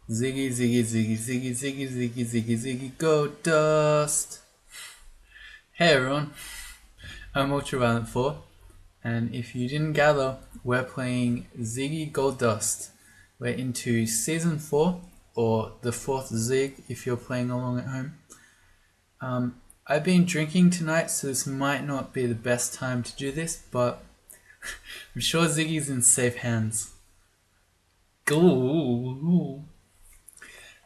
Ziggy, ziggy, ziggy, ziggy, ziggy, ziggy, ziggy, ziggy, go dust. Hey everyone, I'm Ultraviolent 4, and if you didn't gather, we're playing Ziggy Gold Dust. We're into Season 4, or the 4th Zig if you're playing along at home. I've been drinking tonight, so this might not be the best time to do this, but I'm sure Ziggy's in safe hands. Go.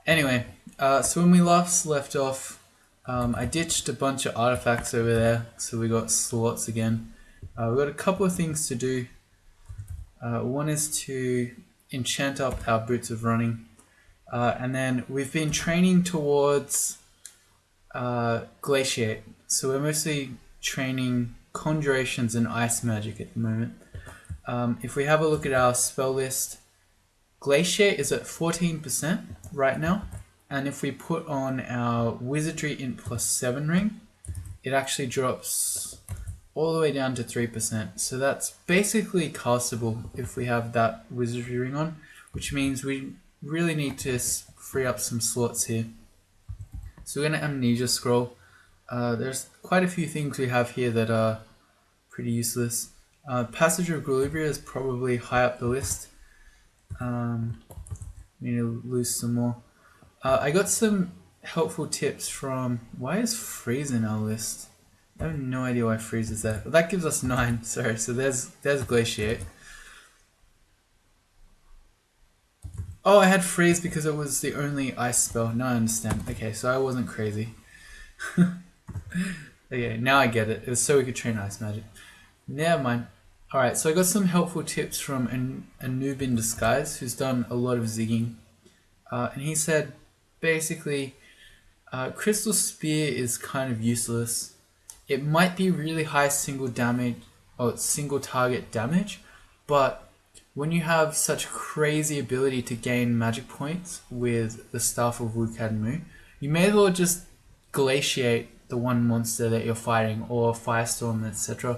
Anyway, so when we last left off, I ditched a bunch of artifacts over there, so we got slots again. We've got a couple of things to do. One is to enchant up our boots of running, and then we've been training towards glaciate. So we're mostly training conjurations and ice magic at the moment. If we have a look at our spell list, glaciate is at 14% right now, and if we put on our wizardry int +7 ring, it actually drops all the way down to 3%. So that's basically castable if we have that wizardry ring on, which means we really need to free up some slots here. So we're going to amnesia scroll. There's quite a few things we have here that are pretty useless. Passage of Galubria is probably high up the list. Need to lose some more. I got some helpful tips from... Why is freeze in our list? I have no idea why freeze is there. But that gives us 9. Sorry, so there's glaciate. Oh, I had freeze because it was the only ice spell. Now I understand. Okay, so I wasn't crazy. Okay, now I get it. It was so we could train ice magic. Never mind. Alright, so I got some helpful tips from a noob in disguise who's done a lot of zigging. And he said, basically, Crystal Spear is kind of useless. It might be really high single target damage, but when you have such crazy ability to gain magic points with the Staff of Wukadmu, you may as well just glaciate the one monster that you're fighting, or Firestorm, etc.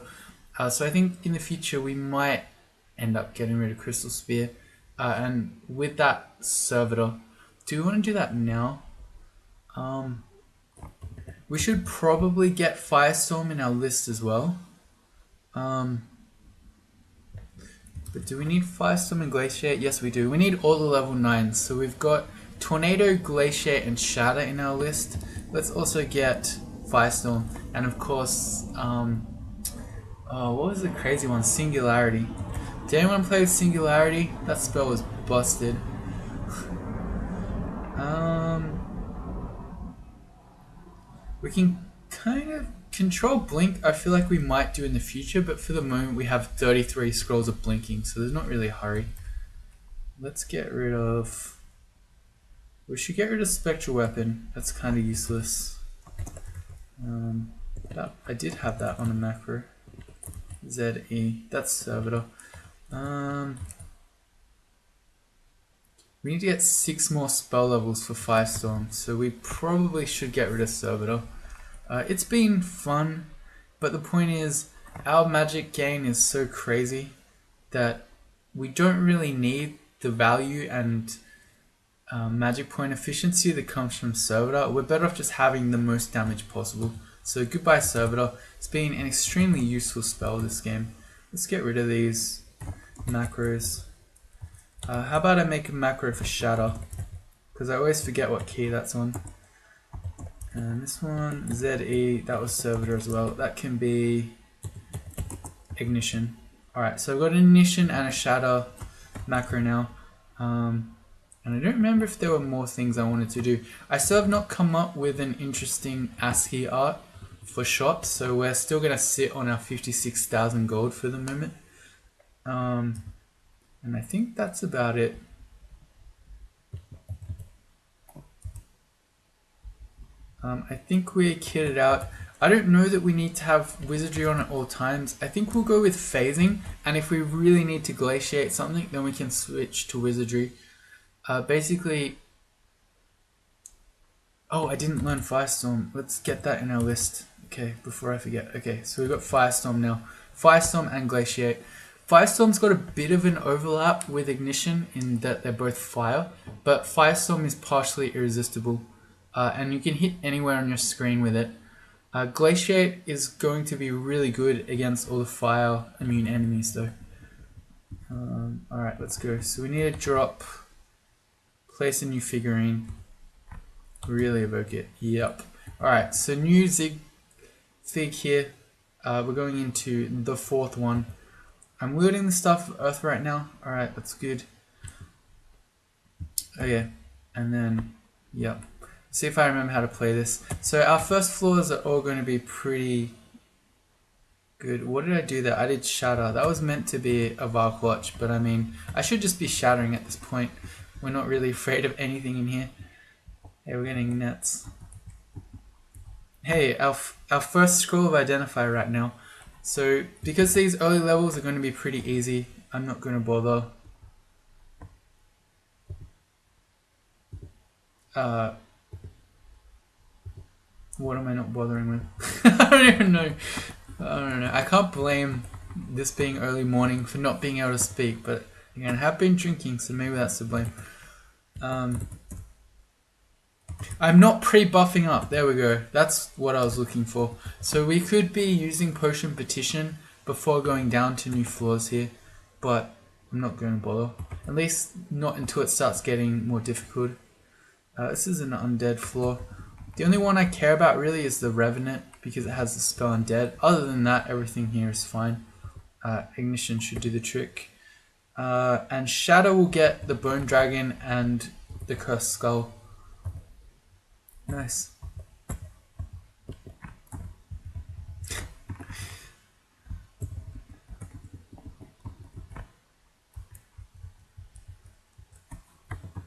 So I think in the future we might end up getting rid of Crystal Spear, and with that servitor. Do we want to do that now? We should probably get Firestorm in our list as well. But do we need Firestorm and Glaciate? Yes, we do. We need all the level 9s. So we've got Tornado, Glaciate, and Shatter in our list. Let's also get Firestorm. And of course, what was the crazy one? Singularity. Did anyone play with Singularity? That spell was busted. We can kind of control blink. I feel like we might do in the future, but for the moment we have 33 scrolls of blinking, so there's not really a hurry. Let's get rid of... We should get rid of Spectral Weapon. That's kind of useless. I did have that on a macro. ZE. That's Servitor. We need to get 6 more spell levels for Firestorm, so we probably should get rid of Servitor. It's been fun, but the point is, our magic gain is so crazy that we don't really need the value and magic point efficiency that comes from Servitor. We're better off just having the most damage possible. So goodbye Servitor. It's been an extremely useful spell this game. Let's get rid of these macros. How about I make a macro for Shatter? Because I always forget what key that's on. And this one, ZE, that was Servitor as well. That can be Ignition. Alright, so I've got an Ignition and a Shatter macro now. And I don't remember if there were more things I wanted to do. I still have not come up with an interesting ASCII art for shops, so we're still going to sit on our 56,000 gold for the moment. And I think that's about it. I think we're kitted out. I don't know that we need to have wizardry on at all times. I think we'll go with phasing, and if we really need to glaciate something, then we can switch to wizardry. Basically... Oh, I didn't learn Firestorm. Let's get that in our list. Okay, before I forget. Okay, so we've got Firestorm now. Firestorm and Glaciate. Firestorm's got a bit of an overlap with Ignition in that they're both fire, but Firestorm is partially irresistible, and you can hit anywhere on your screen with it. Glaciate is going to be really good against all the fire immune enemies though. Alright, let's go. So we need to drop, place a new figurine, really evoke it. Yep. Alright, so new Zig here. We're going into the fourth one. I'm wielding the Staff of Earth right now. Alright, that's good. Okay, and then, yep. See if I remember how to play this. So our first floors are all going to be pretty good. What did I do there? I did Shatter. That was meant to be a Vile Clutch, but I mean, I should just be shattering at this point. We're not really afraid of anything in here. Hey, we're getting nets. Hey, our first scroll of Identify right now. So, because these early levels are going to be pretty easy, I'm not going to bother. What am I not bothering with? I don't even know. I don't know. I can't blame this being early morning for not being able to speak, but again, I have been drinking, so maybe that's to blame. I'm not pre-buffing up. There we go. That's what I was looking for. So we could be using Potion Petition before going down to new floors here, but I'm not going to bother. At least not until it starts getting more difficult. This is an undead floor. The only one I care about really is the Revenant because it has the spell Undead. Other than that, everything here is fine. Ignition should do the trick. And Shadow will get the Bone Dragon and the Cursed Skull. Nice.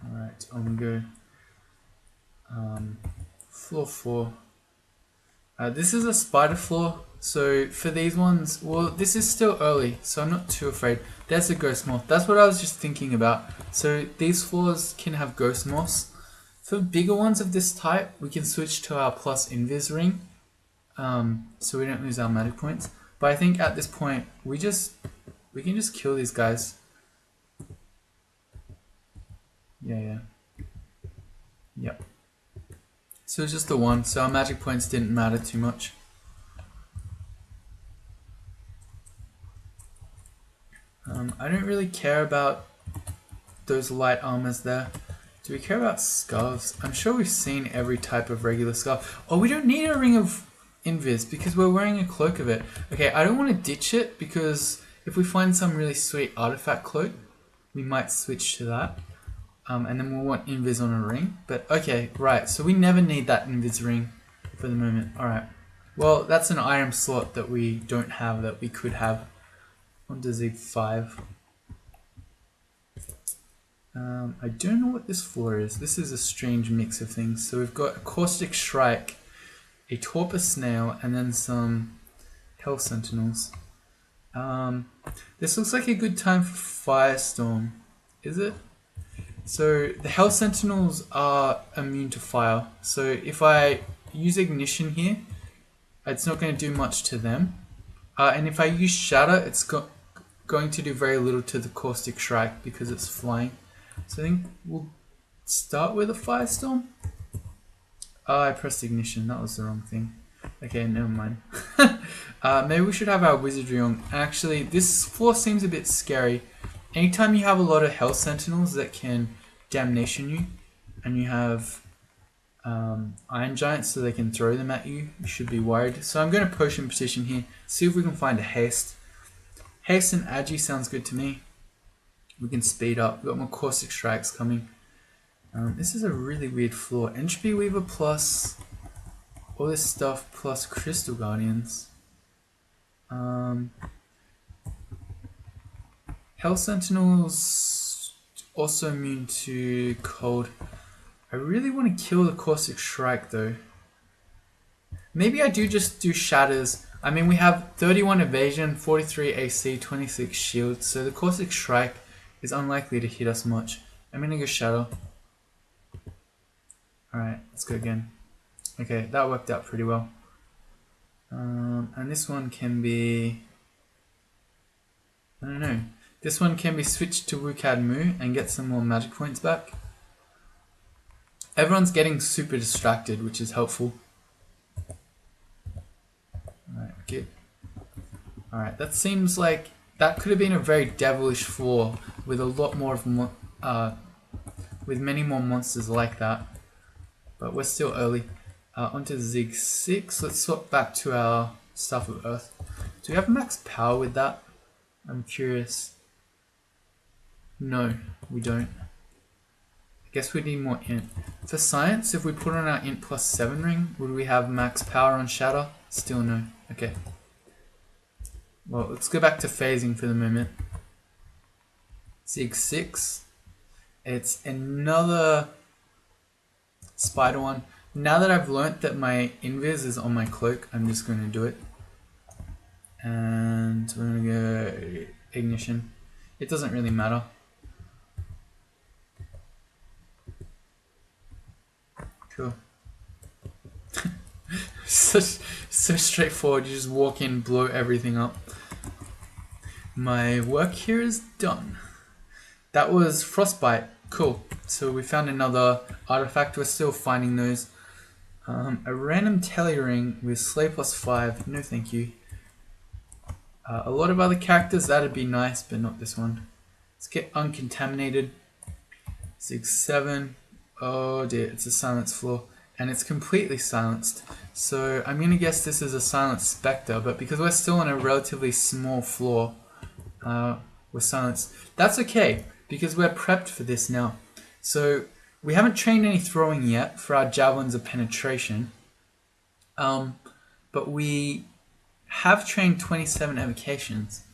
Alright, on we go. Floor 4. This is a spider floor, so for these ones, well, this is still early, so I'm not too afraid. There's a Ghost Moth. That's what I was just thinking about. So these floors can have Ghost Moths. For bigger ones of this type, we can switch to our plus Invis ring, so we don't lose our magic points. But I think at this point, we can just kill these guys. Yeah. Yep. So it's just the one, so our magic points didn't matter too much. I don't really care about those light armors there. Do we care about scarves? I'm sure we've seen every type of regular scarf. Oh, we don't need a ring of invis because we're wearing a cloak of it. Okay, I don't want to ditch it because if we find some really sweet artifact cloak, we might switch to that. And then we'll want invis on a ring. But okay, right, so we never need that invis ring for the moment. Alright, well, that's an item slot that we don't have that we could have. On to Zig 5. I don't know what this floor is. This is a strange mix of things. So we've got a Caustic Strike, a Torpor Snail, and then some Hell Sentinels. This looks like a good time for Firestorm. Is it? So the Hell Sentinels are immune to fire. So if I use Ignition here, it's not going to do much to them. And if I use Shatter, it's going to do very little to the Caustic Strike because it's flying. So I think we'll start with a Firestorm. Oh, I pressed Ignition. That was the wrong thing. Okay, never mind. Maybe we should have our Wizardry on. Actually, this floor seems a bit scary. Anytime you have a lot of Hell Sentinels that can Damnation you, and you have Iron Giants so they can throw them at you, you should be worried. So I'm going to Potion Petition here. See if we can find a Haste. Haste and Agi sounds good to me. We can speed up. We've got more Caustic Strikes coming. This is a really weird floor. Entropy Weaver plus all this stuff plus Crystal Guardians. Hell Sentinels also immune to cold. I really want to kill the Caustic Strike though. Maybe I do just do Shatters. I mean, we have 31 evasion, 43 AC, 26 shield, so the Caustic Strike is unlikely to hit us much. I'm gonna go Shadow. Alright, let's go again. Okay, that worked out pretty well. And this one can be... I don't know. This one can be switched to WCAD Mu and get some more magic points back. Everyone's getting super distracted, which is helpful. Alright, good. Alright, that seems like that could have been a very devilish floor with a lot more of with many more monsters like that. But we're still early. Onto Zig 6. Let's swap back to our Staff of Earth. Do we have max power with that? I'm curious. No, we don't. I guess we need more int. For science, if we put on our int plus 7 ring, would we have max power on shatter? Still no. Okay. Well, let's go back to phasing for the moment. Zig 6. It's another spider one. Now that I've learnt that my invis is on my cloak, I'm just going to do it. And we're going to go ignition. It doesn't really matter. Cool. So straightforward. You just walk in, blow everything up. My work here is done. That was frostbite. Cool. So we found another artifact. We're still finding those. A random telly ring with Slay plus 5. No thank you. A lot of other characters, that'd be nice, but not this one. Let's get uncontaminated. 6, 7. Oh dear, it's a silence floor. And it's completely silenced. So I'm going to guess this is a silenced spectre, but because we're still on a relatively small floor, we're silenced. That's okay, because we're prepped for this now. So we haven't trained any throwing yet for our javelins of penetration. But we have trained 27 evocations.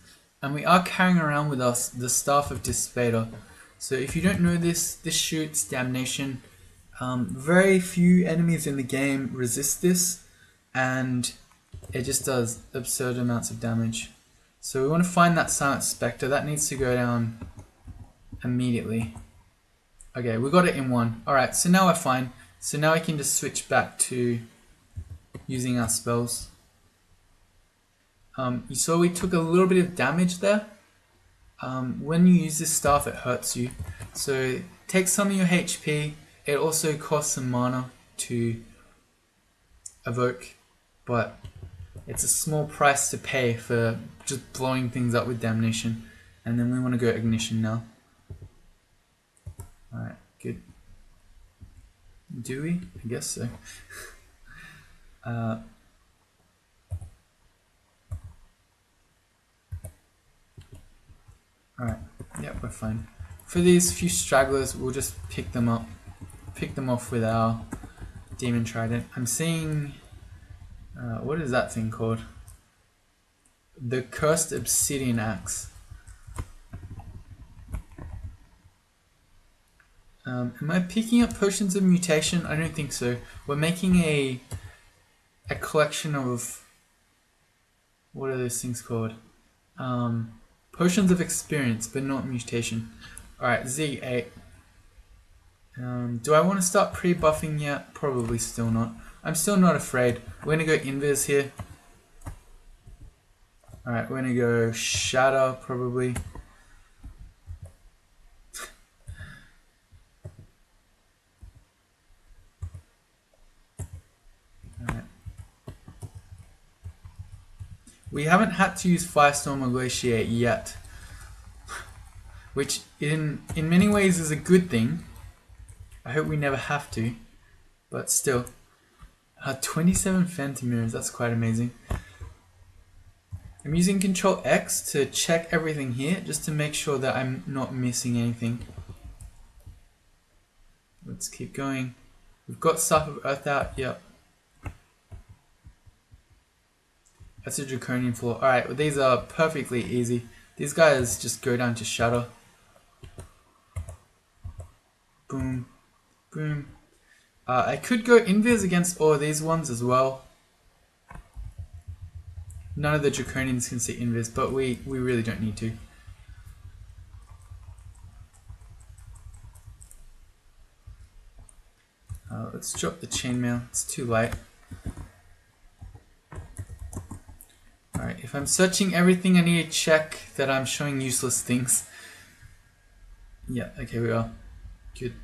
And we are carrying around with us the Staff of Dissipator. So if you don't know this, this shoots damnation. Very few enemies in the game resist this, and it just does absurd amounts of damage. So we want to find that Silent Spectre. That needs to go down immediately. Okay, we got it in one. Alright, so now we're fine. So now we can just switch back to using our spells. You saw we took a little bit of damage there. When you use this staff, it hurts you. So take some of your HP. It also costs some mana to evoke, but it's a small price to pay for just blowing things up with damnation. And then we want to go ignition now. Alright, good. Do we? I guess so. Alright, yep, we're fine. For these few stragglers, we'll just pick them up. Pick them off with our Demon Trident. I'm seeing... what is that thing called? The Cursed Obsidian Axe. Am I picking up Potions of Mutation? I don't think so. We're making a collection of... What are those things called? Potions of Experience, but not Mutation. Alright, Z8. Do I want to start pre-buffing yet? Probably still not. I'm still not afraid. We're going to go Invis here. Alright, we're going to go Shatter, probably. Alright. We haven't had to use Firestorm or Glaciate yet. Which, in many ways, is a good thing. I hope we never have to, but still. 27 Phantom Mirrors, that's quite amazing. I'm using Control X to check everything here, just to make sure that I'm not missing anything. Let's keep going. We've got Staff of Earth out, yep. That's a Draconian floor. Alright, well these are perfectly easy. These guys just go down to Shatter. Boom. Boom. I could go Invis against all of these ones as well. None of the Draconians can see Invis, but we really don't need to. Let's drop the chainmail. It's too late. Alright, Alright, if I'm searching everything, I need to check that I'm showing useless things. Yeah, okay, we are. Good.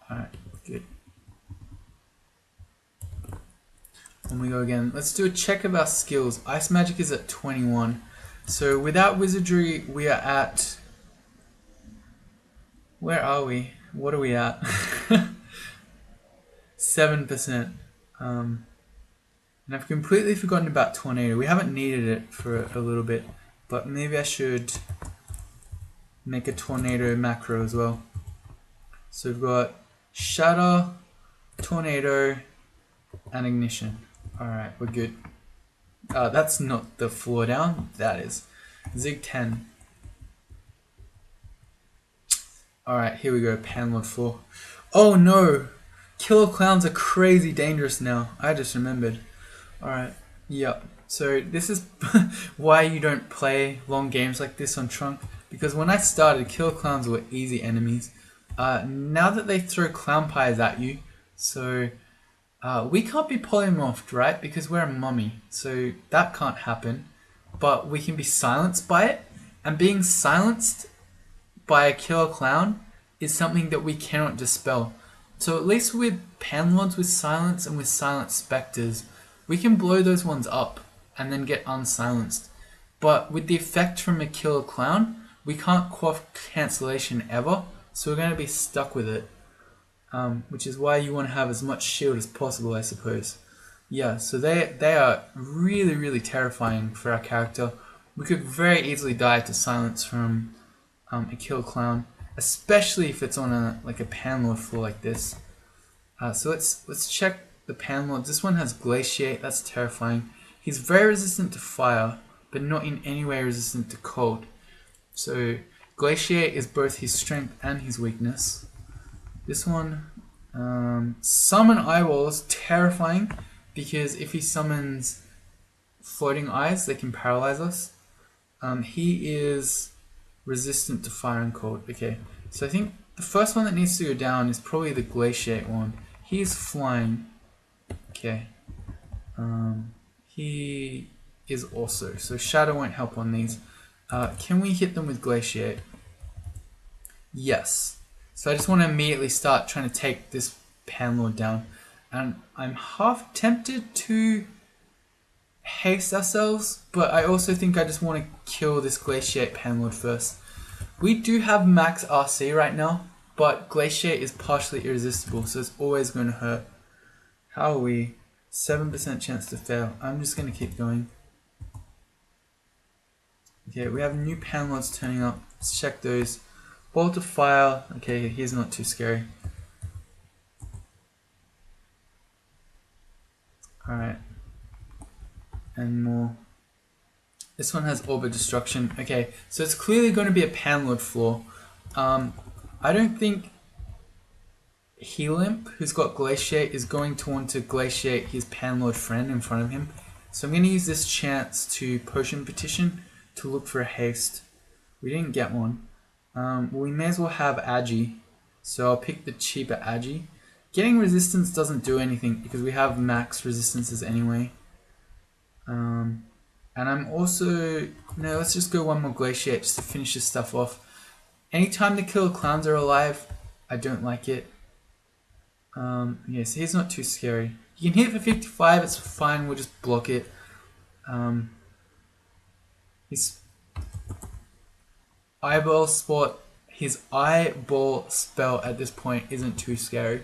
Alright, good. And we go again. Let's do a check of our skills. Ice Magic is at 21. So without Wizardry, we are at... Where are we? What are we at? 7%. And I've completely forgotten about Tornado. We haven't needed it for a little bit. But maybe I should make a Tornado macro as well. So we've got Shatter, Tornado, and Ignition. Alright, we're good. That's not the floor down. That is. Zig 10. Alright, here we go. Panlord floor. Oh no! Killer Clowns are crazy dangerous now. I just remembered. Alright, yep. So this is why you don't play long games like this on Trunk. Because when I started, Killer Clowns were easy enemies. Now that they throw clown pies at you, so we can't be polymorphed, right? Because we're a mummy, so that can't happen. But we can be silenced by it, and being silenced by a killer clown is something that we cannot dispel. So at least with Panlords with silence and with silent specters, we can blow those ones up and then get unsilenced. But with the effect from a killer clown, we can't quaff cancellation ever, so we're going to be stuck with it. Which is why you want to have as much shield as possible, I suppose. Yeah, so they are really, really terrifying for our character. We could very easily die to silence from a kill clown, especially if it's on a Panlord floor like this. So let's check the Panlords. This one has Glaciate. That's terrifying. He's very resistant to fire, but not in any way resistant to cold. So Glaciate is both his strength and his weakness. This one, Summon Eyeballs, terrifying, because if he summons Floating Eyes, they can paralyze us. He is resistant to fire and cold. Okay, so I think the first one that needs to go down is probably the Glaciate one. He is flying. Okay. He is also, so Shadow won't help on these. Can we hit them with Glaciate? Yes. So I just want to immediately start trying to take this Panlord down. And I'm half tempted to haste ourselves, but I also think I just want to kill this Glaciate Panlord first. We do have max RC right now, but Glaciate is partially irresistible, so it's always going to hurt. How are we? 7% chance to fail. I'm just going to keep going. Okay, we have new Panlords turning up. Let's check those. Bolt of Fire. Okay, he's not too scary. Alright. And more. This one has Orb of Destruction. Okay, so it's clearly going to be a Panlord floor. I don't think Helimp, who's got Glaciate, is going to want to Glaciate his Panlord friend in front of him. So I'm going to use this chance to Potion Petition to look for a haste. We didn't get one. Well, we may as well have Agi. So I'll pick the cheaper Agi. Getting resistance doesn't do anything because we have max resistances anyway. And I'm also... No, let's just go one more Glaciate just to finish this stuff off. Anytime the killer clowns are alive, I don't like it. Yeah, so he's not too scary. You can hit for 55, it's fine, we'll just block it. His eyeball spell at this point isn't too scary.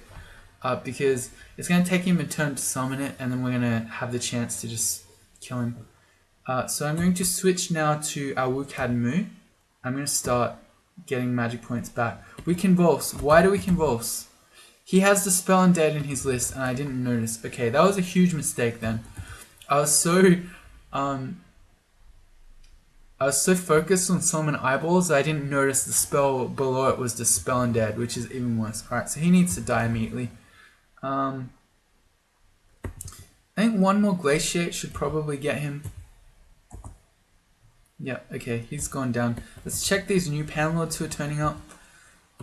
Because it's going to take him a turn to summon it, and then we're going to have the chance to just kill him. So I'm going to switch now to our Wucad Mu. I'm going to start getting magic points back. We Convulse. Why do we Convulse? He has the Spell Undead in his list, and I didn't notice. Okay, that was a huge mistake then. I was so focused on Summon Eyeballs that I didn't notice the spell below it was the Spell Undead, which is even worse. Alright, so he needs to die immediately. I think one more Glaciate should probably get him. Yeah, okay, he's gone down. Let's check these new Panlords who are turning up.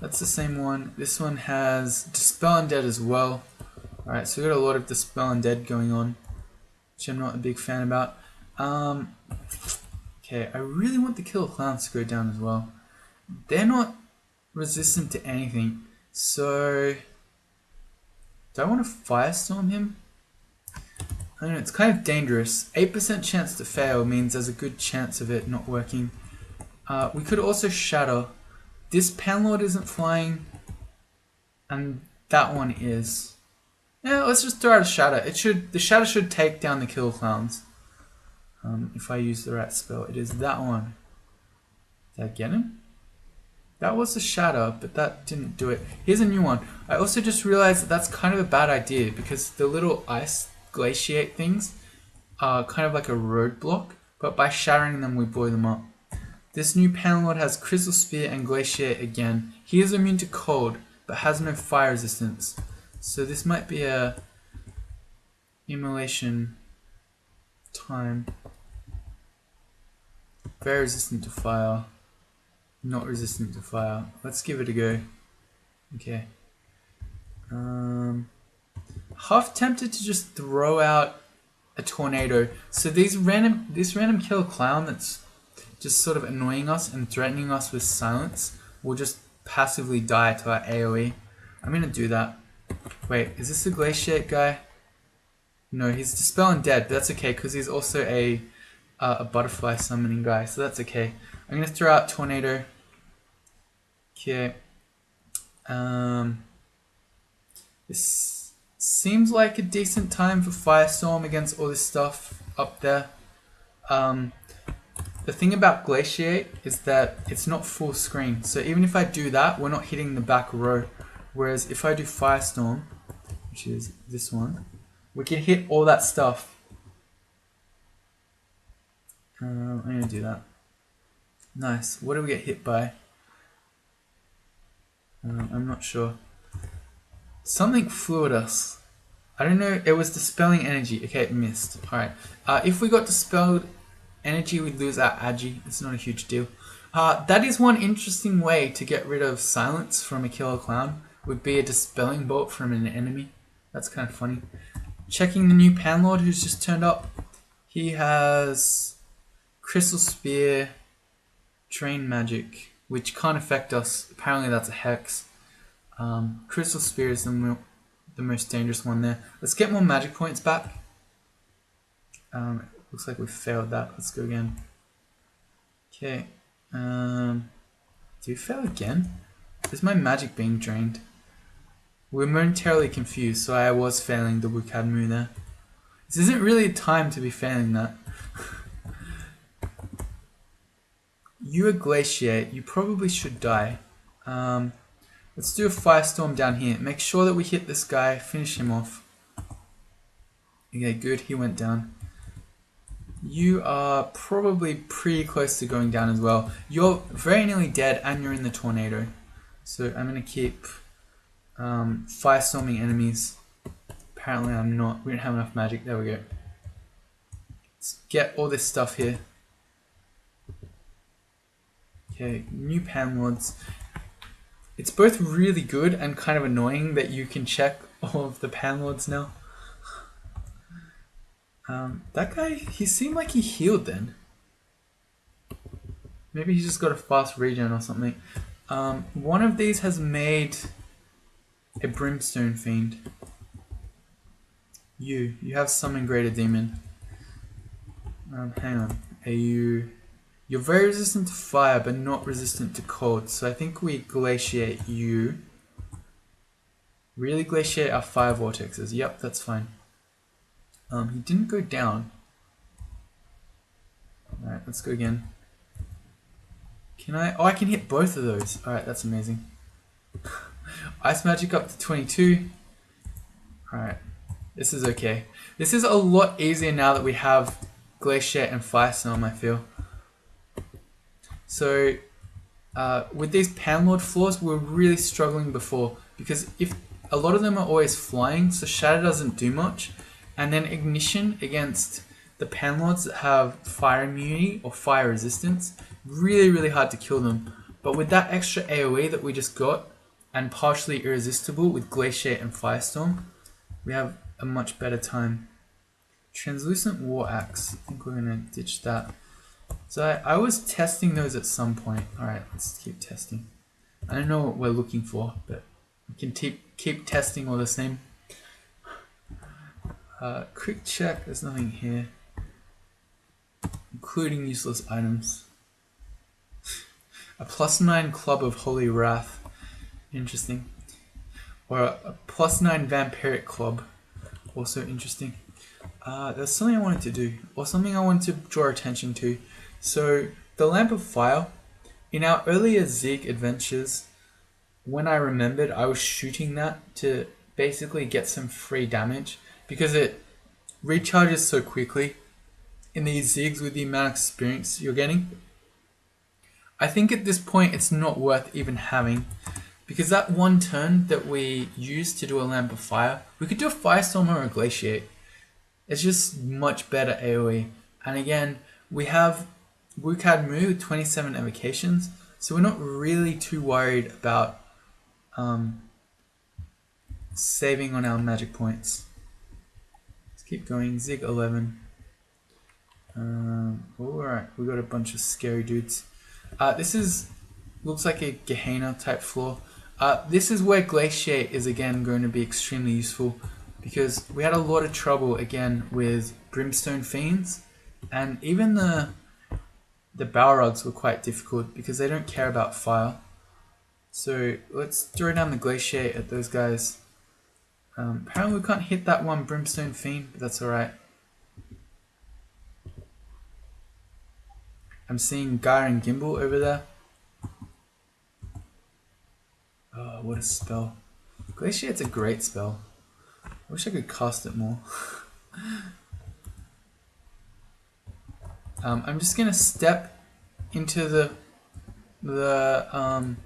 That's the same one. This one has Dispel Undead as well. Alright, so we got a lot of Dispel Undead going on, which I'm not a big fan about. Okay, I really want the Killer Clowns to go down as well. They're not resistant to anything, so do I want to Firestorm him? I don't know, it's kind of dangerous. 8% chance to fail means there's a good chance of it not working. We could also Shatter. This Panlord isn't flying, and that one is. Yeah, let's just throw out a Shatter. The Shatter should take down the Killer Clowns. If I use the right spell, it is that one. Did I get him? That was the Shatter, but that didn't do it. Here's a new one. I also just realized that that's kind of a bad idea because the little ice glaciate things are kind of like a roadblock, but by shattering them, we blow them up. This new Panlord has Crystal Spear and Glaciate again. He is immune to cold, but has no fire resistance. So this might be a immolation time. Very resistant to fire. Not resistant to fire. Let's give it a go. Okay. Half tempted to just throw out a tornado. So this random killer clown that's just sort of annoying us and threatening us with silence will just passively die to our AoE. I'm gonna do that. Wait, is this the Glaciate guy? No, he's Dispel Undead, but that's okay because he's also a butterfly summoning guy, so that's okay. I'm gonna throw out Tornado. Okay. This seems like a decent time for Firestorm against all this stuff up there. The thing about Glaciate is that it's not full screen, so even if I do that, we're not hitting the back row. Whereas if I do Firestorm, which is this one, we can hit all that stuff. I'm gonna do that. Nice. What do we get hit by? I'm not sure. Something flew at us. I don't know. It was Dispelling Energy. Okay, it missed. Alright. If we got Dispelled Energy, we'd lose our Agi. It's not a huge deal. That is one interesting way to get rid of silence from a killer clown. Would be a Dispelling Bolt from an enemy. That's kind of funny. Checking the new Panlord who's just turned up. He has Crystal Spear, Drain Magic, which can't affect us. Apparently that's a Hex. Crystal Spear is the most dangerous one there. Let's get more magic points back. Looks like we failed that. Let's go again. Okay. Do we fail again? Is my magic being drained? We're momentarily confused, so I was failing the Wukadmu there. This isn't really a time to be failing that. You are Glaciate. You probably should die. Let's do a Firestorm down here. Make sure that we hit this guy. Finish him off. Okay, good. He went down. You are probably pretty close to going down as well. You're very nearly dead and you're in the tornado. So I'm going to keep Firestorming enemies. Apparently I'm not. We don't have enough magic. There we go. Let's get all this stuff here. Okay, new Panlords. It's both really good and kind of annoying that you can check all of the Panlords now. That guy, he seemed like he healed then. Maybe he just got a fast regen or something. One of these has made a Brimstone Fiend. You have Summon Greater Demon. Hang on. You're very resistant to fire, but not resistant to cold. So I think we Glaciate you. Really Glaciate our fire vortexes. Yep, that's fine. He didn't go down. Alright, let's go again. Can I? Oh, I can hit both of those. Alright, that's amazing. Ice Magic up to 22. Alright, this is okay. This is a lot easier now that we have Glaciate and Firestorm, I feel. So, with these Panlord floors, we're really struggling before because if a lot of them are always flying, so Shatter doesn't do much, and then Ignition against the Panlords that have fire immunity or fire resistance, really hard to kill them. But with that extra AoE that we just got, and partially irresistible with Glaciate and Firestorm, we have a much better time. Translucent War Axe, I think we're gonna ditch that. So I was testing those at some point. Alright, let's keep testing. I don't know what we're looking for, but we can keep testing all the same. Quick check, there's nothing here. Including useless items. A +9 Club of Holy Wrath. Interesting. Or a +9 Vampiric Club. Also interesting. There's something I wanted to do, or something I wanted to draw attention to. So, the Lamp of Fire, in our earlier Zig adventures, when I remembered, I was shooting that to basically get some free damage, because it recharges so quickly in these Zigs with the amount of experience you're getting. I think at this point it's not worth even having, because that one turn that we used to do a Lamp of Fire, we could do a Firestorm or a Glaciate. It's just much better AoE. And again, we have Wukad Mu with 27 evocations, so we're not really too worried about saving on our magic points. Let's keep going. Zig 11. Alright, we got a bunch of scary dudes. This looks like a Gehenna type floor. This is where Glaciate is again going to be extremely useful, because we had a lot of trouble again with Brimstone Fiends, and even the Balrogs were quite difficult because they don't care about fire. So let's throw down the Glaciate at those guys. Apparently we can't hit that one Brimstone Fiend, but that's alright. I'm seeing Gyre and Gimbal over there. Oh, what a spell. Glaciate's a great spell. I wish I could cast it more. I'm just gonna step into the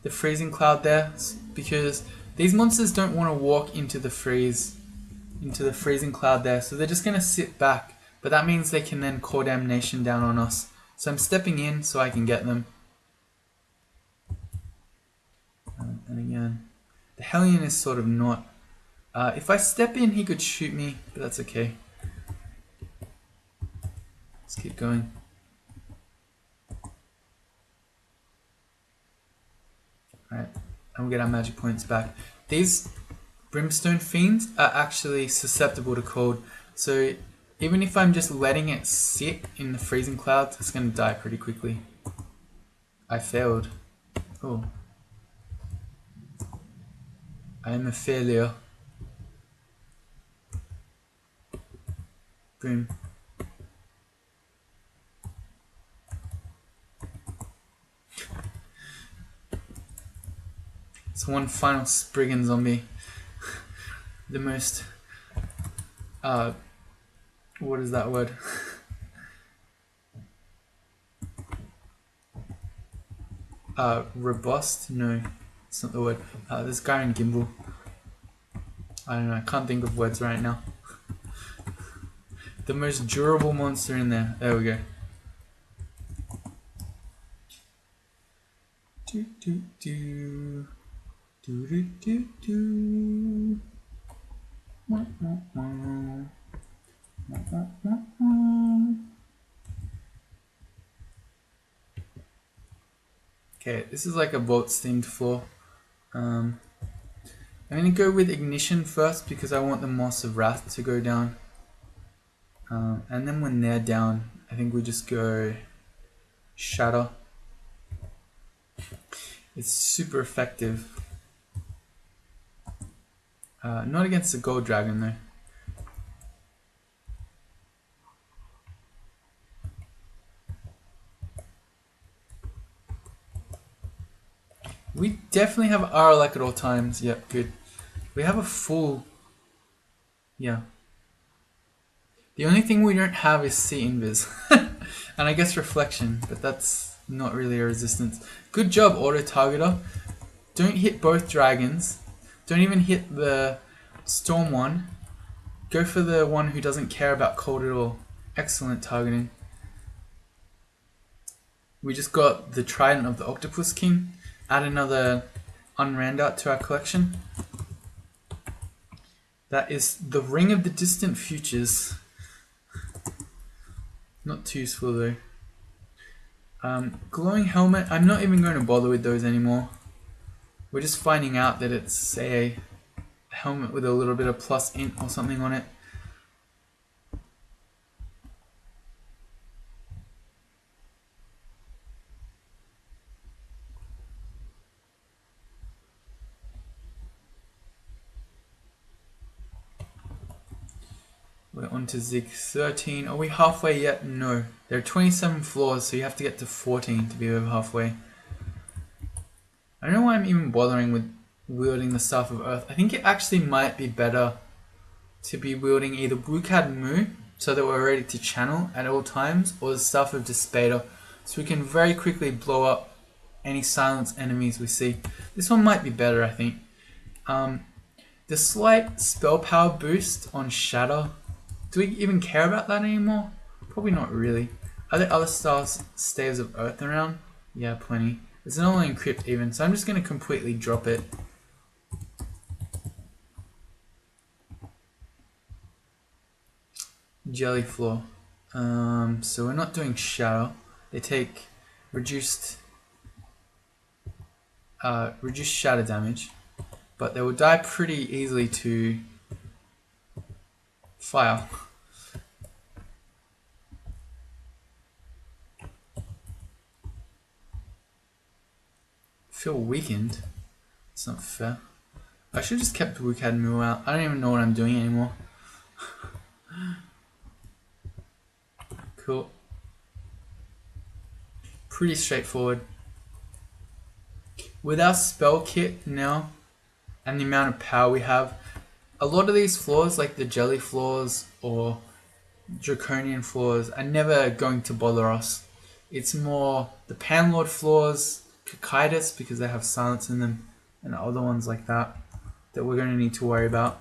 freezing cloud there, because these monsters don't want to walk into the freezing cloud there, so they're just gonna sit back. But that means they can then call damnation down on us. So I'm stepping in so I can get them. And again, the Hellion is sort of not. If I step in, he could shoot me, but that's okay. Let's keep going. Alright, and we'll get our magic points back. These Brimstone Fiends are actually susceptible to cold, so even if I'm just letting it sit in the freezing clouds, it's going to die pretty quickly. I failed. Oh. I am a failure. Boom. It's one final Spriggan zombie. The most... what is that word? Robust? No, it's not the word. This guy in Gimbal. I don't know, I can't think of words right now. The most durable monster in there. There we go. Do do do. Do do do do. Wah, wah, wah. Wah, wah, wah, wah. Okay, this is like a vault themed floor. I'm gonna go with Ignition first because I want the Moss of Wrath to go down. And then when they're down, I think we just go Shatter. It's super effective. Not against the Gold Dragon though. We definitely have Aralek at all times. Yep, good. We have a full... Yeah. The only thing we don't have is Sea Invis. And I guess Reflection, but that's not really a resistance. Good job, Auto-Targeter. Don't hit both dragons. Don't even hit the Storm one. Go for the one who doesn't care about cold at all. Excellent targeting. We just got the Trident of the Octopus King. Add another Unrandart to our collection. That is the Ring of the Distant Futures. Not too useful though. Glowing helmet, I'm not even going to bother with those anymore. We're just finding out that it's, say, a helmet with a little bit of plus int or something on it. We're on to Zig 13. Are we halfway yet? No. There are 27 floors, so you have to get to 14 to be over halfway. I don't know why I'm even bothering with wielding the Staff of Earth. I think it actually might be better to be wielding either Wucad Mu, so that we're ready to channel at all times, or the Staff of Despater, so we can very quickly blow up any silenced enemies we see. This one might be better, I think. The slight spell power boost on Shatter. Do we even care about that anymore? Probably not really. Are there other Staves of Earth around? Yeah, plenty. It's not only encrypt even, so I'm just going to completely drop it. Jelly Floor. So we're not doing Shatter. They take reduced shatter damage, but they will die pretty easily to fire. Feel weakened. It's not fair. I should have just kept Wucad Mu out. I don't even know what I'm doing anymore. Cool. Pretty straightforward. With our spell kit now, and the amount of power we have, a lot of these floors, like the jelly floors or draconian floors, are never going to bother us. It's more the Panlord floors, Cocytus, because they have silence in them, and other ones like that we're going to need to worry about.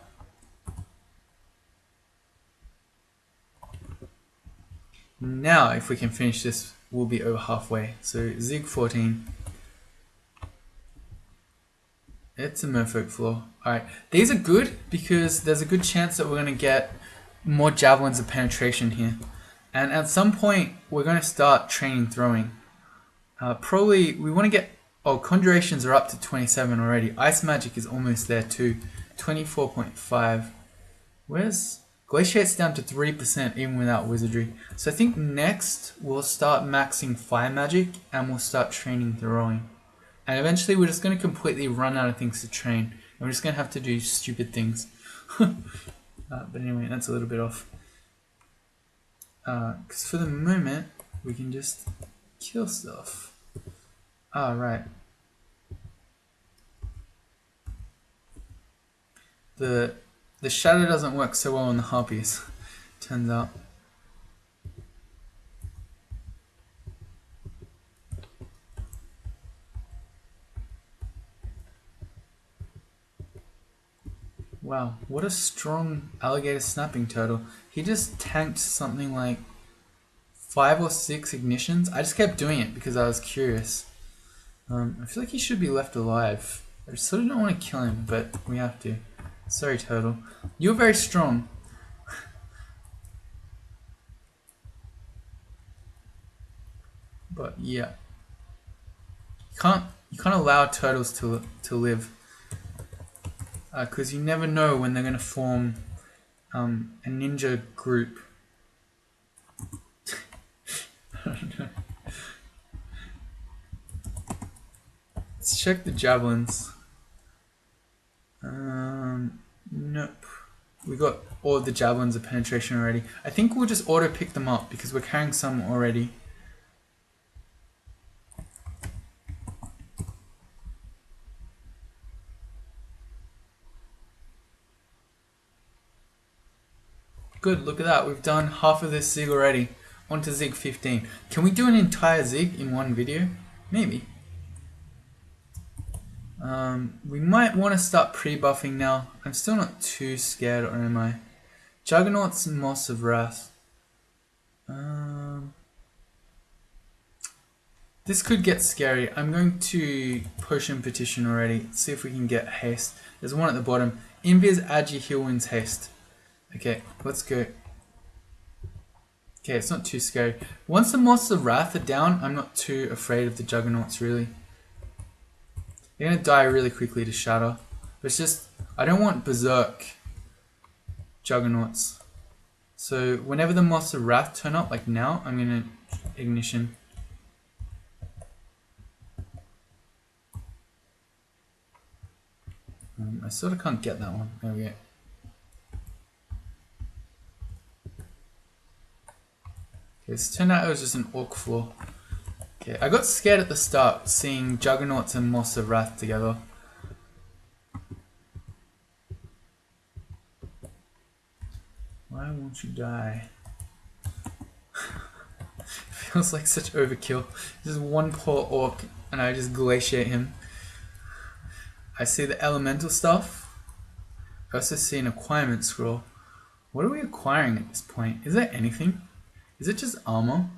Now, if we can finish this, we'll be over halfway. So Zig 14. It's a merfolk floor. Alright, these are good because there's a good chance that we're going to get more javelins of penetration here. And at some point, we're going to start training throwing. Probably, we want to get... Oh, conjurations are up to 27 already. Ice magic is almost there too. 24.5. Where's... Glaciate's down to 3% even without wizardry. So I think next, we'll start maxing fire magic and we'll start training throwing. And eventually we're just going to completely run out of things to train. And we're just going to have to do stupid things. But anyway, that's a little bit off. Because for the moment, we can just kill stuff. Right. The shadow doesn't work so well on the harpies, turns out. Wow, what a strong alligator snapping turtle. He just tanked something like 5 or 6 ignitions. I just kept doing it because I was curious. I feel like he should be left alive. I sort of don't want to kill him, but we have to. Sorry, turtle. You're very strong. But yeah. You can't allow turtles to live. Because you never know when they're going to form a ninja group. I don't know. Let's check the javelins. Nope. We got all the javelins of penetration already. I think we'll just auto pick them up because we're carrying some already. Good, look at that. We've done half of this Zig already. On to Zig 15. Can we do an entire Zig in one video? Maybe. We might want to start pre-buffing now. I'm still not too scared, or am I? Juggernaut's Moss of Wrath. This could get scary. I'm going to potion petition already. See if we can get haste. There's one at the bottom. Invis Agi heal wins haste. Okay, let's go. Okay, it's not too scary. Once the Moths of Wrath are down, I'm not too afraid of the Juggernauts really. They're gonna die really quickly to shatter. But it's just, I don't want Berserk Juggernauts. So whenever the Moths of Wrath turn up, like now, I'm gonna ignition. I sort of can't get that one. There we go. Okay, this turned out it was just an orc floor. Okay, I got scared at the start seeing Juggernauts and Moths of Wrath together. Why won't you die? Feels like such overkill. Just one poor orc and I just glaciate him. I see the elemental stuff. I also see an acquirement scroll. What are we acquiring at this point? Is there anything? Is it just armor?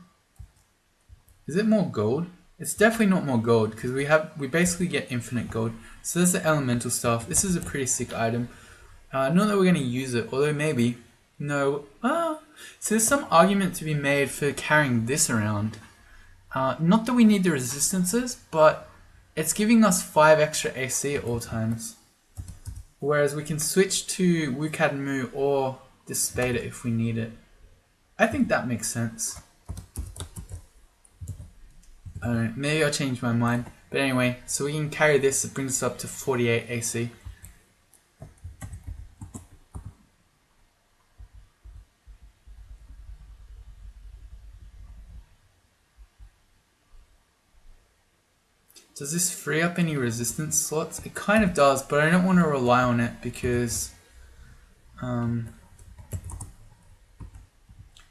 Is it more gold? It's definitely not more gold because we basically get infinite gold. So there's the elemental stuff. This is a pretty sick item. Not that we're going to use it, although maybe. No. So there's some argument to be made for carrying this around. Not that we need the resistances, but it's giving us 5 extra AC at all times. Whereas we can switch to WCAD or Dispader if we need it. I think that makes sense. I don't know, maybe I'll change my mind. But anyway, so we can carry this, it brings us up to 48 AC. Does this free up any resistance slots? It kind of does, but I don't want to rely on it because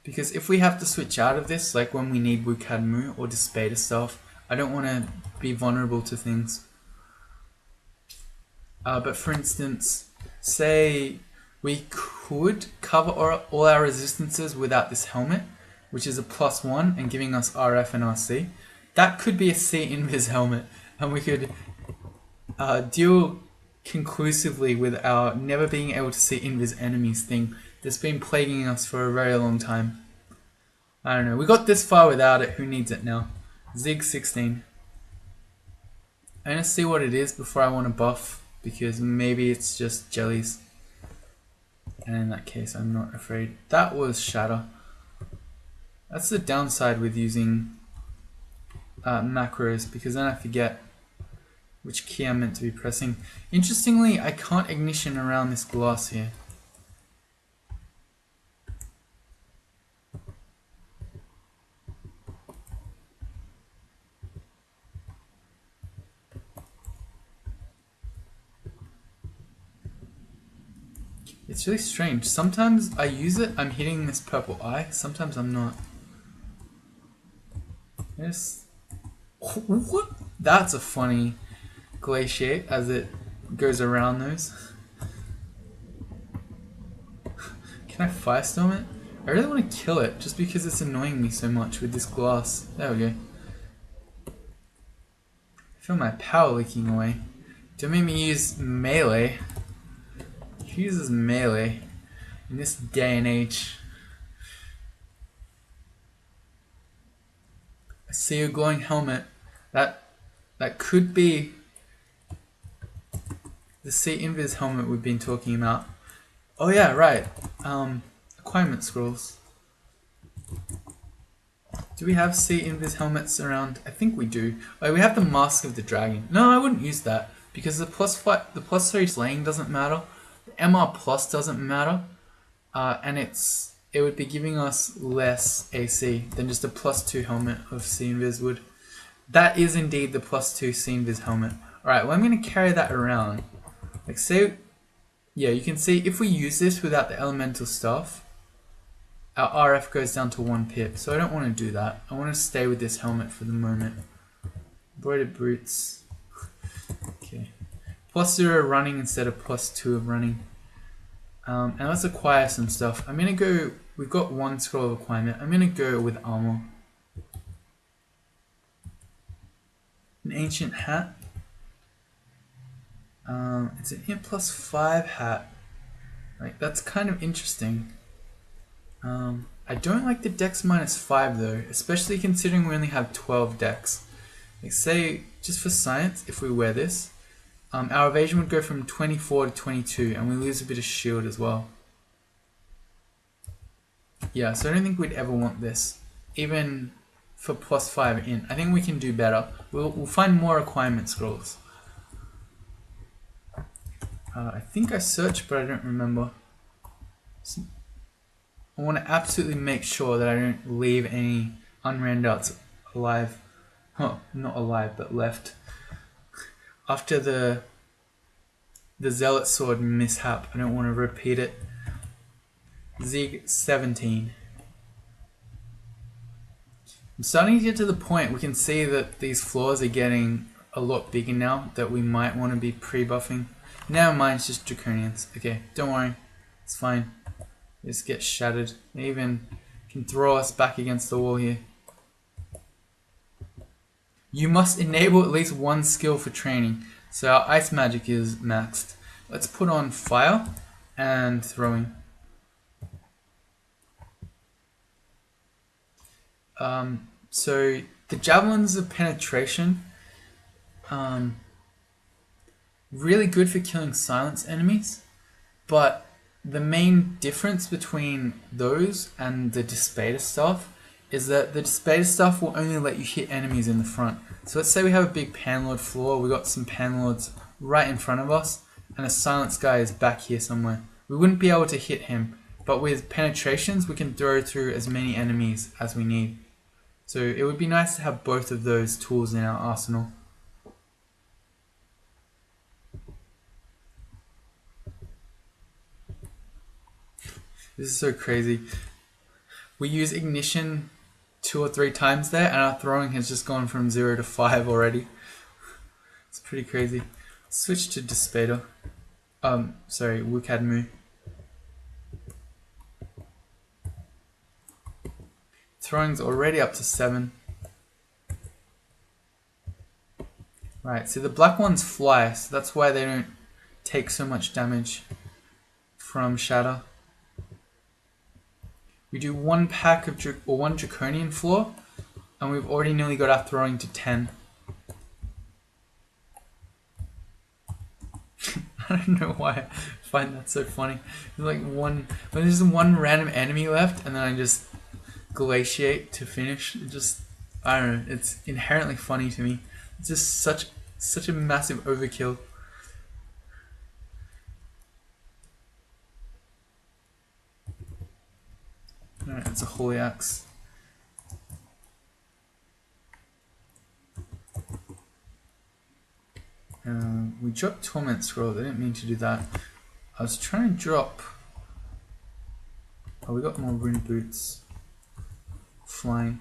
if we have to switch out of this, like when we need WCAD or Dispader stuff, I don't want to be vulnerable to things. But for instance, say we could cover all our resistances without this helmet, which is a +1 and giving us RF and RC. That could be a C Invis helmet, and we could deal conclusively with our never being able to see Invis enemies thing that's been plaguing us for a very long time. I don't know, we got this far without it, who needs it now? Zig 16. I'm gonna see what it is before I want to buff, because maybe it's just jellies. And in that case, I'm not afraid. That was Shatter. That's the downside with using macros, because then I forget which key I'm meant to be pressing. Interestingly, I can't ignition around this glass here. It's really strange. Sometimes I use it, I'm hitting this purple eye, sometimes I'm not. Yes. What? That's a funny glaciate as it goes around those. Can I firestorm it? I really want to kill it just because it's annoying me so much with this glass. There we go. I feel my power leaking away. Don't make me use melee. Who uses melee in this day and age? I see a glowing helmet. That could be the C Invis helmet we've been talking about. Oh yeah, right. Acquirement scrolls. Do we have C Invis helmets around? I think we do. Oh, we have the Mask of the Dragon. No, I wouldn't use that because the +3 slaying doesn't matter. The MR plus doesn't matter, and it would be giving us less AC than just a +2 helmet of C Invis would. That is indeed the +2 C Invis helmet. Alright, well I'm going to carry that around. Like say, yeah, you can see if we use this without the elemental stuff, our RF goes down to 1 pip, so I don't want to do that. I want to stay with this helmet for the moment. Embroidered boots. Okay. +0 running instead of +2 of running. And let's acquire some stuff. I'm going to go, we've got 1 scroll of acquirement. I'm going to go with armor. ancient hat. It's an int +5 hat. Like, that's kind of interesting. I don't like the dex -5 though, especially considering we only have 12 dex. Like, say, just for science, if we wear this, our evasion would go from 24 to 22, and we lose a bit of shield as well. Yeah, so I don't think we'd ever want this, even for +5 int. I think we can do better. We'll find more requirement scrolls. I think I searched, but I don't remember. So I want to absolutely make sure that I don't leave any unrandouts alive. Huh, not alive, but left. After the Zealot Sword mishap, I don't want to repeat it. Zig 17. I'm starting to get to the point we can see that these floors are getting a lot bigger now, that we might want to be pre-buffing. Never mind, it's just Draconians. Okay, don't worry. It's fine. Just get shattered. They even can throw us back against the wall here. You must enable at least one skill for training. So our ice magic is maxed. Let's put on fire and throwing. So the javelins of penetration, really good for killing silence enemies, but the main difference between those and the Zigraider stuff is that the Zigraider stuff will only let you hit enemies in the front. So let's say we have a big Panlord floor, we got some Panlords right in front of us, and a silence guy is back here somewhere. We wouldn't be able to hit him, but with penetrations we can throw through as many enemies as we need. So it would be nice to have both of those tools in our arsenal. This is so crazy. We use ignition 2 or 3 times there, and our throwing has just gone from 0 to 5 already. It's pretty crazy. Switch to Zigraider. Sorry, Wukadmu. Throwing's already up to 7. Right, so the black ones fly, so that's why they don't take so much damage from shatter. We do 1 pack of one Draconian floor, and we've already nearly got our throwing to 10. I don't know why I find that so funny. There's like when there's one random enemy left, and then I just glaciate to finish. It just, I don't know, it's inherently funny to me. It's just such a massive overkill. Alright, it's a holy axe. We dropped Torment Scrolls. I didn't mean to do that. I was trying to drop... Oh, we got more rune boots. Flying.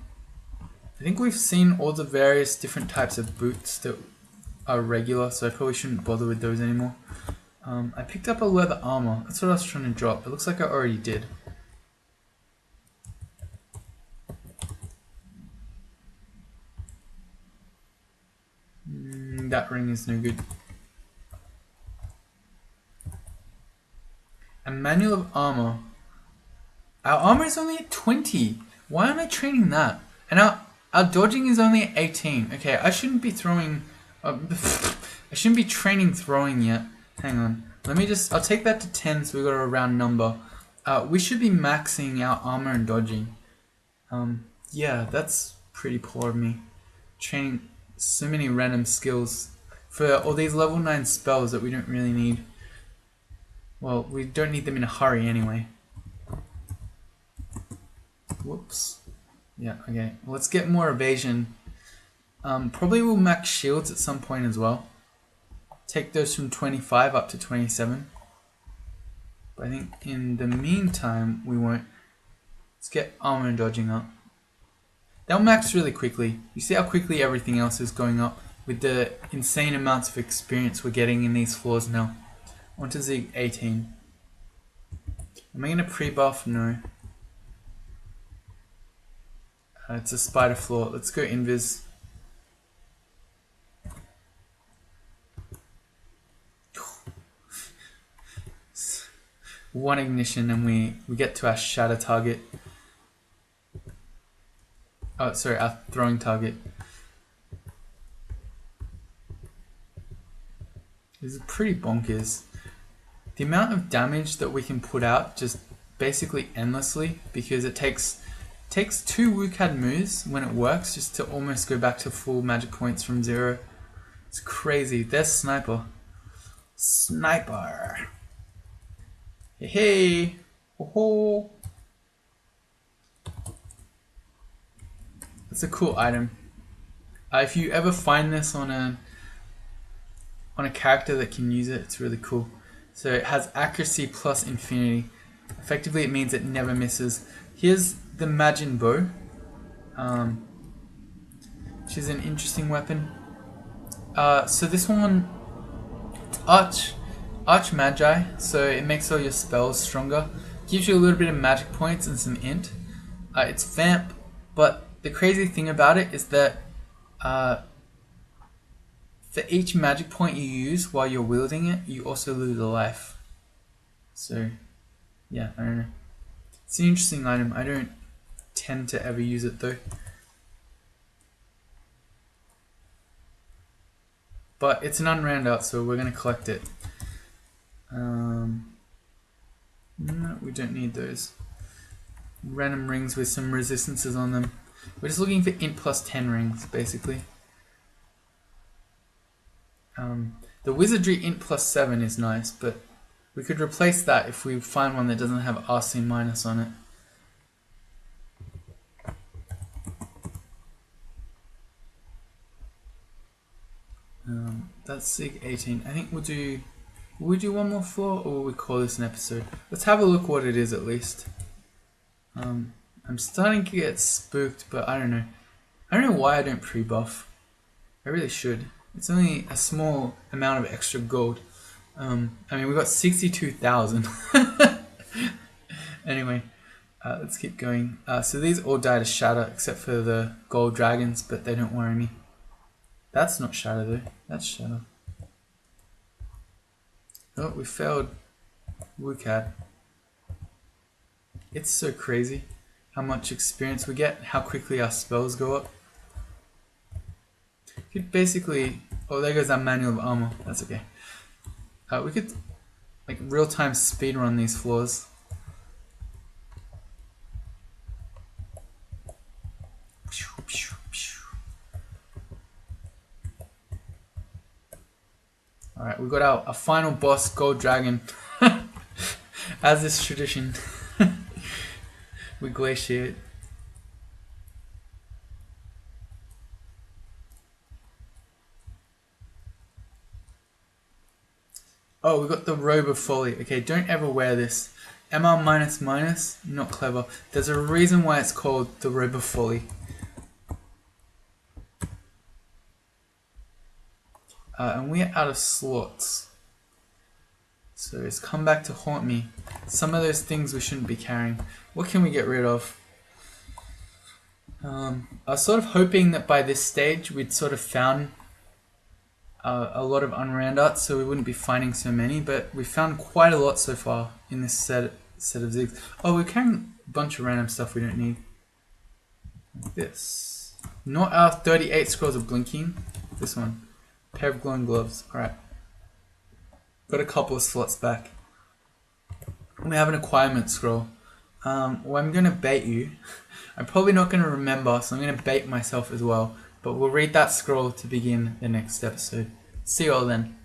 I think we've seen all the various different types of boots that are regular, so I probably shouldn't bother with those anymore. I picked up a leather armor. That's what I was trying to drop. It looks like I already did. That ring is no good. A manual of armor. Our armor is only at 20. Why aren't I training that? And our dodging is only at 18. Okay, I shouldn't be throwing... I shouldn't be training throwing yet. Hang on. Let me just... I'll take that to 10 so we got a round number. We should be maxing our armor and dodging. Yeah, that's pretty poor of me. Training so many random skills for all these level 9 spells that we don't really need. Well, we don't need them in a hurry anyway. Whoops. Yeah, okay. Well, let's get more evasion. Probably we'll max shields at some point as well. Take those from 25 up to 27. But I think in the meantime, we won't. Let's get armor and dodging up. They'll max really quickly. You see how quickly everything else is going up with the insane amounts of experience we're getting in these floors now. On to Zig 18. Am I going to pre-buff? No. It's a spider floor. Let's go invis. one ignition and we get to our shatter target. Oh, sorry, our throwing target. This is pretty bonkers. The amount of damage that we can put out just basically endlessly, because it takes 2 WuCad MuWz when it works just to almost go back to full magic points from 0. It's crazy. There's Sniper. Sniper. Hey, hey. Ho, ho. It's a cool item. If you ever find this on a character that can use it, it's really cool. So it has accuracy plus infinity. Effectively, it means it never misses. Here's the Magin Bow, which is an interesting weapon. So this one, it's Arch Magi, so it makes all your spells stronger. Gives you a little bit of magic points and some int. It's vamp, but the crazy thing about it is that for each magic point you use while you're wielding it, you also lose a life. So, yeah, I don't know. It's an interesting item. I don't tend to ever use it though. But it's an unround out, so we're going to collect it. No, we don't need those. Random rings with some resistances on them. We're just looking for int plus 10 rings, basically. The wizardry int plus 7 is nice, but we could replace that if we find one that doesn't have RC minus on it. That's Sig 18. I think will we do one more floor, or will we call this an episode? Let's have a look what it is at least. I'm starting to get spooked, but I don't know. I don't know why I don't pre-buff. I really should. It's only a small amount of extra gold. I mean, we got 62,000. Anyway, let's keep going. So these all die to shatter, except for the gold dragons, but they don't worry me. That's not shatter though. That's shatter. Oh, we failed WuCad. It's so crazy how much experience we get, how quickly our spells go up. You could basically... Oh, there goes our manual of armor. That's okay. We could like real-time speedrun these floors. Alright, we've got our final boss, Gold Dragon. As is tradition. We glaciate. Oh, we got the Robe of Folly. Okay, don't ever wear this. MR minus minus, not clever. There's a reason why it's called the Robe of Folly. And we're out of slots. So it's come back to haunt me. Some of those things we shouldn't be carrying. What can we get rid of? I was sort of hoping that by this stage we'd sort of found a lot of unround arts, so we wouldn't be finding so many, but we found quite a lot so far in this set of zigs. Oh, we're carrying a bunch of random stuff we don't need. Like this. Not our 38 scrolls of blinking. This one. Pair of glowing gloves. Alright. Got a couple of slots back. We have an acquirement scroll. Well, I'm going to bait you. I'm probably not going to remember, so I'm going to bait myself as well. But we'll read that scroll to begin the next episode. See you all then.